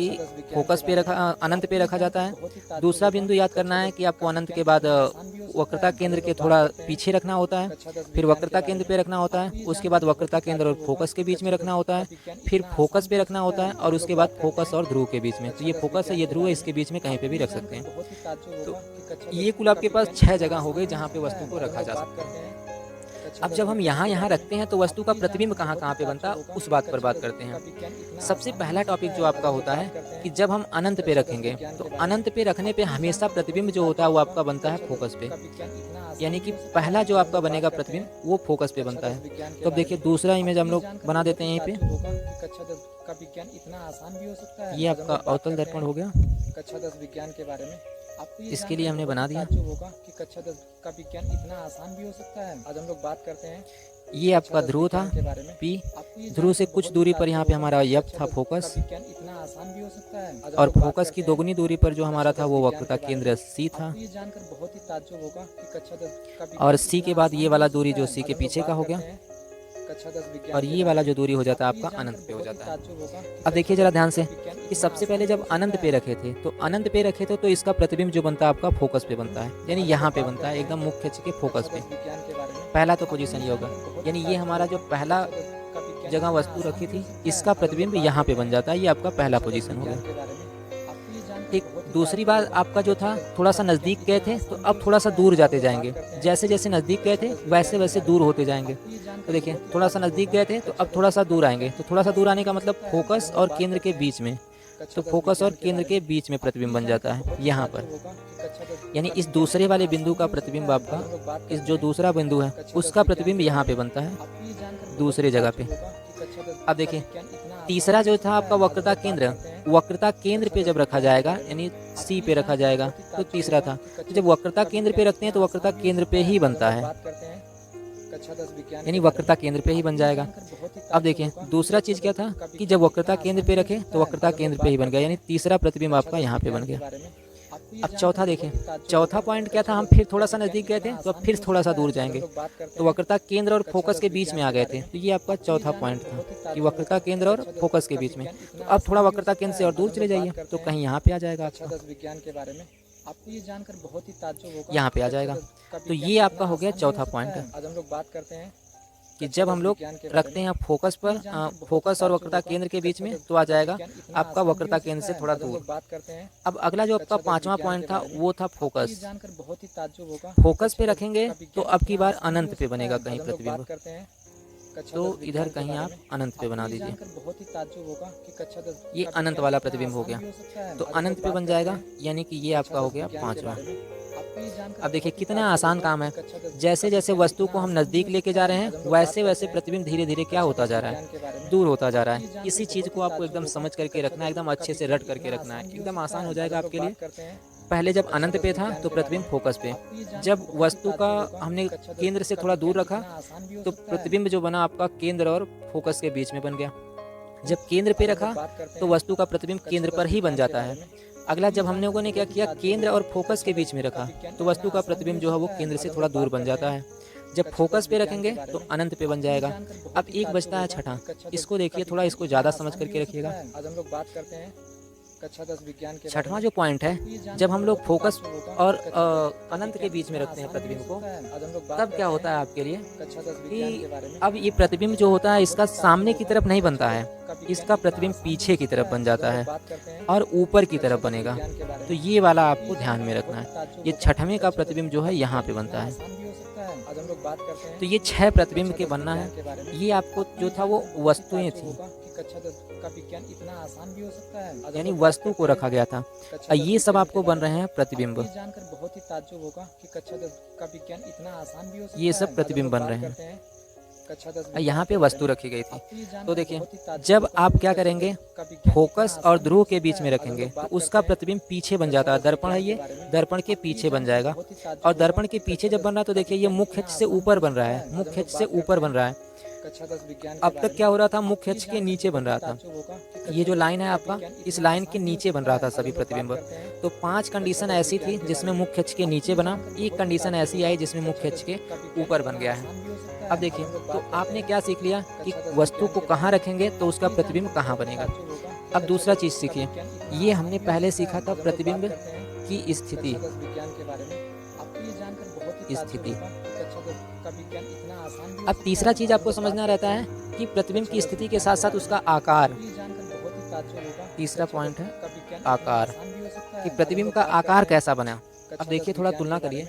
कि फोकस पे रखा अनंत पे रखा जाता है। दूसरा बिंदु याद करना है कि आपको अनंत के बाद वक्रता केंद्र के थोड़ा पीछे रखना होता है, फिर वक्रता केंद्र पे रखना होता है, उसके बाद वक्रता केंद्र और फोकस के बीच में रखना होता है, फिर फोकस पे रखना होता है और उसके बाद फोकस और ध्रुव के बीच में। तो ये फोकस है, ये ध्रुव है, इसके बीच में कहीं पे भी रख सकते हैं। तो ये कुल आपके पास 6 जगह हो गई जहाँ पे वस्तु को रखा जा सकता है। अब जब हम यहाँ रखते हैं तो वस्तु का प्रतिबिंब कहाँ पे बनता है उस बात पर बात करते हैं। सबसे पहला टॉपिक जो आपका होता है कि जब हम अनंत पे रखेंगे तो अनंत पे रखने पे हमेशा प्रतिबिंब जो होता है वो आपका बनता है फोकस पे, यानी कि पहला जो आपका बनेगा प्रतिबिंब वो फोकस पे बनता है। तो अब देखिए दूसरा इमेज हम लोग बना देते हैं यहीं पे। कक्षा 10 का विज्ञान इतना आसान भी हो सकता है। ये आपका अवतल दर्पण हो गया। कक्षा 10 विज्ञान के बारे में आपको ये इसके लिए हमने बना दिया। ताज्जुब होगा कि कक्षा 10 का विज्ञान इतना आसान भी हो सकता है। आज हम लोग बात करते हैं ये आपका ध्रुव था पी, ध्रुव से कुछ दूरी पर यहाँ पे हमारा यप था फोकस, विज्ञान इतना आसान भी हो सकता है। और फोकस की दोगुनी दूरी पर जो हमारा था वो वक्रता केंद्र सी था। ये जानकर बहुत ही ताज्जुब होगा कि कक्षा 10 का और सी के बाद ये वाला दूरी जो सी के पीछे का हो गया, कक्षा 10 विज्ञान और ये वाला जो दूरी हो जाता है आपका अनंत पे हो जाता है। अब देखिए जरा ध्यान से कि सबसे पहले जब अनंत पे रखे थे तो इसका प्रतिबिंब जो बनता है आपका फोकस पे बनता है, यानी यहाँ पे बनता है एकदम मुख्य अक्ष के फोकस पे। पहला तो पोजीशन ये होगा, यानी ये हमारा जो पहला जगह वस्तु रखी थी इसका प्रतिबिंब यहाँ पे बन जाता है, ये आपका पहला पोजीशन हो गया। ठीक, दूसरी बार आपका जो था थोड़ा सा नज़दीक गए थे तो अब थोड़ा सा दूर जाते जाएंगे, जैसे जैसे नज़दीक गए थे वैसे वैसे दूर होते जाएंगे। तो देखिए थोड़ा सा नज़दीक गए थे तो अब थोड़ा सा दूर आएंगे, तो थोड़ा सा दूर आने का मतलब फोकस और केंद्र के बीच में, तो फोकस और केंद्र के बीच में प्रतिबिंब बन जाता है यहाँ पर, यानी इस दूसरे वाले बिंदु का प्रतिबिंब आपका, इस जो दूसरा बिंदु है उसका प्रतिबिंब यहाँ पे बनता है दूसरे जगह पे। अब देखिए तीसरा जो था आपका वक्रता केंद्र पे जब रखा जाएगा, यानी सी पे रखा जाएगा, तो तीसरा था। तो जब वक्रता केंद्र पे रखते हैं तो वक्रता केंद्र पे ही बनता है, यानी वक्रता केंद्र पे ही बन जाएगा। अब देखिए दूसरा चीज़ क्या था कि जब वक्रता केंद्र पे रखे तो वक्रता केंद्र पे ही बन गया, यानी तीसरा प्रतिबिंब आपका यहाँ पे बन गया। अब चौथा देखें, चौथा पॉइंट क्या था, हम फिर थोड़ा सा नज़दीक गए थे तो अब फिर थोड़ा सा दूर जाएंगे, तो वक्रता केंद्र और फोकस के बीच में आ गए थे, तो ये आपका चौथा पॉइंट था कि वक्रता केंद्र और फोकस के बीच में। तो अब थोड़ा वक्रता केंद्र से और दूर चले जाइए तो कहीं यहाँ पे आ जाएगा आपका, विज्ञान के बारे में आपको ये जानकर बहुत ही ताज्जुब होगा, यहाँ पे आ जाएगा। तो ये आपका हो गया चौथा पॉइंट आज हम लोग बात करते हैं कि जब हम लोग रखते हैं फोकस पर, फोकस और वक्रता केंद्र के बीच में, तो आ जाएगा आपका वक्रता केंद्र से थोड़ा दूर। अब अगला जो आपका पांचवा पॉइंट था वो था फोकस। फोकस पे रखेंगे तो अब की बार अनंत पे बनेगा कहीं प्रतिबिंब, तो इधर कहीं आप अनंत पे बना दीजिए, ये अनंत वाला प्रतिबिंब हो गया, तो अनंत पे बन जाएगा, यानी कि ये आपका हो गया पांचवा। अब देखिए कितना आसान काम है, जैसे जैसे वस्तु को हम नज़दीक लेके जा रहे हैं वैसे वैसे प्रतिबिंब धीरे धीरे क्या होता जा रहा है, दूर होता जा रहा है। इसी चीज़ को आपको एकदम समझ करके रखना है, एकदम अच्छे से रट करके रखना है, एकदम आसान हो जाएगा आपके लिए। पहले जब अनंत पे था तो प्रतिबिंब फोकस पे, जब वस्तु का हमने केंद्र से थोड़ा दूर रखा तो प्रतिबिंब जो बना आपका केंद्र और फोकस के बीच में बन गया। जब केंद्र पे रखा तो वस्तु का प्रतिबिंब केंद्र पर ही बन जाता है। अगला जब हम लोगों ने क्या किया, केंद्र और फोकस के बीच में रखा तो वस्तु का प्रतिबिंब जो है वो केंद्र से थोड़ा दूर बन जाता है। जब फोकस पे रखेंगे तो अनंत पे बन जाएगा। अब एक बचता है छठा, इसको देखिए थोड़ा, इसको ज़्यादा समझ करके रखिएगा। आज हम लोग बात करते हैं कक्षा 10 विज्ञान के छठवां जो पॉइंट है, जब हम लोग फोकस और अनंत के बीच में रखते हैं प्रतिबिंब को, तब क्या होता है आपके लिए कि अब ये प्रतिबिंब जो होता है इसका सामने की तरफ नहीं बनता है, इसका प्रतिबिंब पीछे की तरफ बन जाता है और ऊपर की तरफ बनेगा। तो ये वाला आपको ध्यान में रखना है, ये छठवें का प्रतिबिंब जो है यहाँ पे बनता है। तो ये 6 प्रतिबिंब के बनना है। ये आपको जो था वो वस्तुएं थी, का विज्ञान इतना आसान भी हो सकता है, यानी वस्तु को रखा गया था, और ये सब आपको बन रहे हैं प्रतिबिंब। जानकर बहुत ही ताज्जुब होगा कि कक्षा 10 का विज्ञान इतना आसान भी हो सकता है। ये सब प्रतिबिंब बन रहे हैं। यहाँ पे वस्तु रखी गई थी, तो देखिए जब आप क्या करेंगे, फोकस और ध्रुव के बीच में रखेंगे तो उसका प्रतिबिंब पीछे बन जाता है। दर्पण है, ये दर्पण के पीछे बन जाएगा, और दर्पण के पीछे जब बन रहा है तो देखिए ये मुख्य अक्ष से ऊपर बन रहा है, मुख्य अक्ष से ऊपर बन रहा है। अब तक क्या हो रहा था, मुख्य अक्ष के नीचे बन रहा था। ये जो लाइन है आपका, इस लाइन के नीचे बन रहा था सभी प्रतिबिंब। तो 5 कंडीशन ऐसी थी जिसमें मुख्य अक्ष के नीचे बना, एक कंडीशन ऐसी आई जिसमें मुख्य अक्ष के ऊपर बन गया है। अब देखिए तो आपने क्या सीख लिया कि वस्तु को कहाँ रखेंगे तो उसका प्रतिबिंब कहाँ बनेगा। अब दूसरा चीज़ सीखिए, ये हमने पहले सीखा था प्रतिबिंब की स्थिति। अब तीसरा चीज़ आपको समझना रहता है कि प्रतिबिंब की स्थिति के साथ साथ उसका आकार। तीसरा पॉइंट है आकार, कि प्रतिबिंब का आकार कैसा बना। अब देखिए थोड़ा तुलना करिए,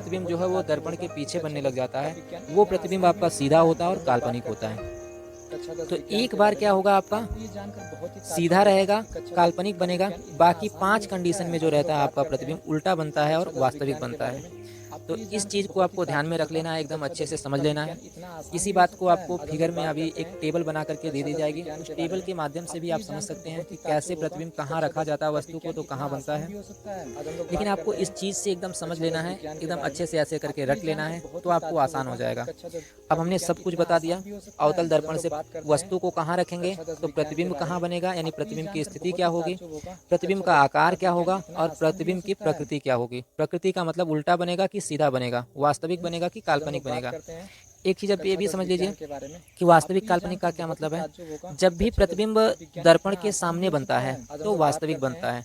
प्रतिबिंब जो है वो दर्पण के पीछे बनने लग जाता है, वो प्रतिबिंब आपका सीधा होता है और काल्पनिक होता है। तो एक बार क्या होगा, आपका सीधा रहेगा, काल्पनिक बनेगा, बाकी 5 कंडीशन में जो रहता है आपका प्रतिबिंब उल्टा बनता है और वास्तविक बनता है। तो इस चीज़ को आपको ध्यान में रख लेना है, एकदम अच्छे से समझ लेना है। इसी बात को आपको फिगर में अभी एक टेबल बना करके दे दी जाएगी। उस टेबल के माध्यम से भी आप समझ सकते हैं कि कैसे प्रतिबिंब कहाँ रखा जाता है वस्तु को, तो कहाँ बनता है। लेकिन आपको इस चीज़ से एकदम समझ लेना है, एकदम अच्छे से ऐसे करके रख लेना है, तो आपको आसान हो जाएगा। अब हमने सब कुछ बता दिया। अवतल दर्पण से वस्तु को कहाँ रखेंगे, तो प्रतिबिंब कहाँ बनेगा, यानी प्रतिबिंब की स्थिति क्या होगी, प्रतिबिंब का आकार क्या होगा और प्रतिबिंब की प्रकृति क्या होगी। प्रकृति का मतलब उल्टा बनेगा कि सीधा बनेगा, वास्तविक बनेगा कि काल्पनिक बनेगा। एक चीज़ आप ये भी समझ लीजिए कि वास्तविक काल्पनिक का क्या मतलब है। जब भी प्रतिबिंब दर्पण के सामने बनता है तो वास्तविक बनता है,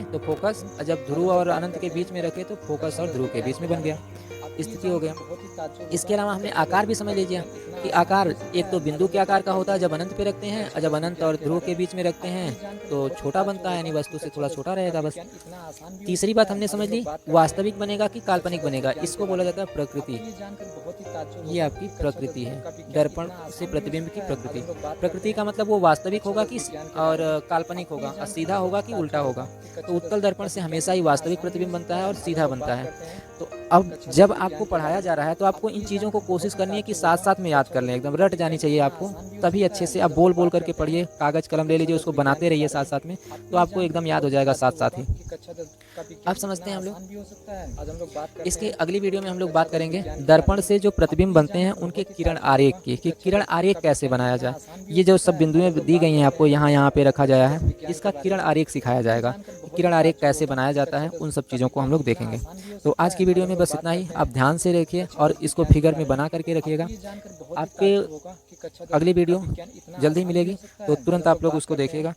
रखे तो फोकस, और जब ध्रुव और अनंत के बीच में रखे तो फोकस और ध्रुव के बीच में बन गया, स्थिति हो गया। इसके अलावा हमने आकार भी समझ लीजिए कि आकार एक तो बिंदु के आकार का होता है जब अनंत पे रखते हैं, और जब अनंत और ध्रुव के बीच में रखते हैं तो छोटा बनता है, यानी वस्तु से थोड़ा छोटा रहेगा बस। तीसरी बात हमने समझ ली, वास्तविक बनेगा कि काल्पनिक बनेगा, इसको बोला जाता है प्रकृति। ये आपकी प्रकृति है, दर्पण से प्रतिबिंब की प्रकृति। प्रकृति का मतलब वो वास्तविक होगा कि और काल्पनिक होगा, और सीधा होगा कि उल्टा होगा। तो उत्तल दर्पण से हमेशा ही वास्तविक प्रतिबिंब बनता है और सीधा बनता है। तो अब जब आपको पढ़ाया जा रहा है तो आपको इन चीज़ों को कोशिश करनी है कि साथ साथ में याद कर लें, एकदम रट जानी चाहिए आपको, तभी अच्छे से आप बोल बोल करके पढ़िए, कागज़ कलम ले लीजिए, उसको बनाते रहिए साथ साथ में, तो आपको एकदम याद हो जाएगा साथ साथ ही। अब समझते हैं हम लोग, इसके अगली वीडियो में हम लोग बात करेंगे दर्पण से जो प्रतिबिंब बनते हैं उनके किरण आरेख की, कि किरण आरेख कैसे बनाया जाए। ये जो सब बिंदुएं दी गई हैं आपको यहाँ पे रखा गया है, इसका किरण आरेख सिखाया जाएगा। किरण आरेख कैसे बनाया जाता है उन सब चीज़ों को हम लोग देखेंगे। तो आज की वीडियो में बस इतना ही, आप ध्यान से देखिए और इसको फिगर में बना करके रखिएगा। आपके अगली वीडियो जल्दी मिलेगी तो तुरंत आप लोग उसको देखिएगा।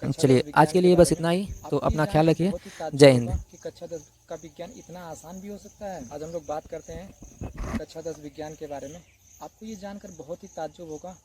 चलिए आज के लिए बस इतना ही, तो अपना ख्याल रखिए। जय हिंद। कि कक्षा 10 का विज्ञान इतना आसान भी हो सकता है। आज हम लोग बात करते हैं कक्षा 10 विज्ञान के बारे में। आपको ये जानकर बहुत ही ताज्जुब होगा कि